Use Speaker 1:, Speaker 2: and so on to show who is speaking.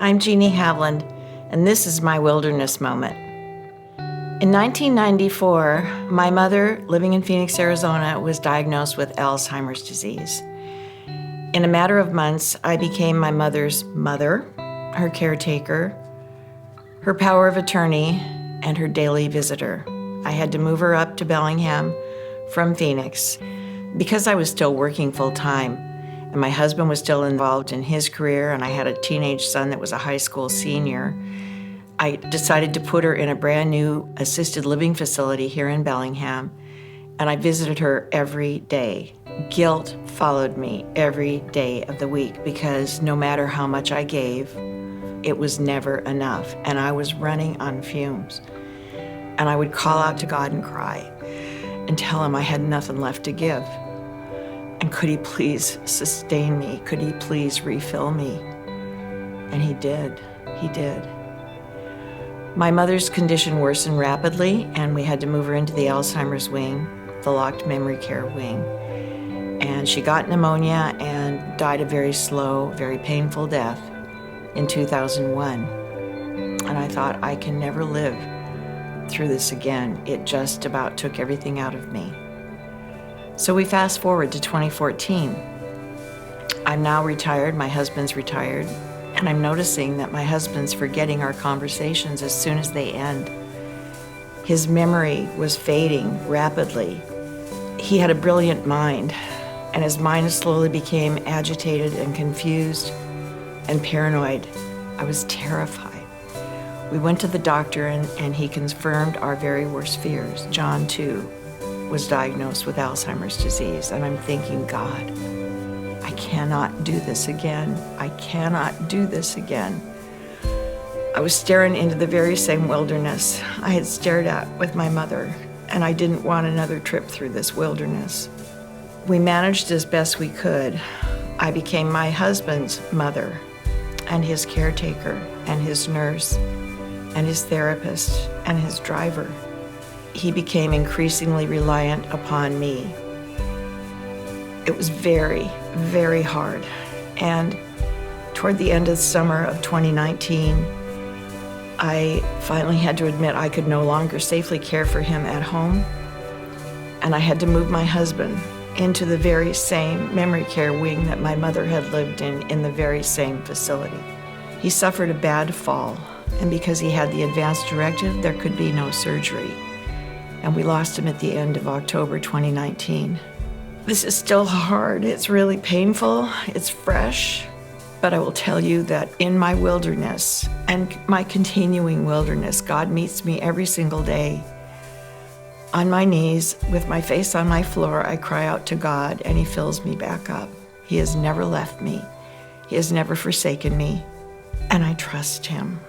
Speaker 1: I'm Jeannie Havland, and this is my wilderness moment. In 1994, my mother, living in Phoenix, Arizona, was diagnosed with Alzheimer's disease. In a matter of months, I became my mother's mother, her caretaker, her power of attorney, and her daily visitor. I had to move her up to Bellingham from Phoenix because I was still working full-time, and my husband was still involved in his career, and I had a teenage son that was a high school senior. I decided to put her in a brand new assisted living facility here in Bellingham, and I visited her every day. Guilt followed me every day of the week because no matter how much I gave, it was never enough, and I was running on fumes. And I would call out to God and cry and tell him I had nothing left to give. And could he please sustain me? Could he please refill me? And he did. He did. My mother's condition worsened rapidly, and we had to move her into the Alzheimer's wing, the locked memory care wing. And she got pneumonia and died a very slow, very painful death in 2001. And I thought, I can never live through this again. It just about took everything out of me. So we fast forward to 2014. I'm now retired, my husband's retired, and I'm noticing that my husband's forgetting our conversations as soon as they end. His memory was fading rapidly. He had a brilliant mind, and his mind slowly became agitated and confused and paranoid. I was terrified. We went to the doctor, and he confirmed our very worst fears. John, too, was diagnosed with Alzheimer's disease, and I'm thinking, God, I cannot do this again. I cannot do this again. I was staring into the very same wilderness I had stared at with my mother, and I didn't want another trip through this wilderness. We managed as best we could. I became my husband's mother and his caretaker and his nurse and his therapist and his driver. He became increasingly reliant upon me. It was very, very hard. And toward the end of the summer of 2019, I finally had to admit I could no longer safely care for him at home, and I had to move my husband into the very same memory care wing that my mother had lived in the very same facility. He suffered a bad fall, and because he had the advance directive, there could be no surgery. And we lost him at the end of October 2019. This is still hard. It's really painful. It's fresh. But I will tell you that in my wilderness and my continuing wilderness, God meets me every single day. On my knees, with my face on my floor, I cry out to God, and he fills me back up. He has never left me. He has never forsaken me, and I trust him.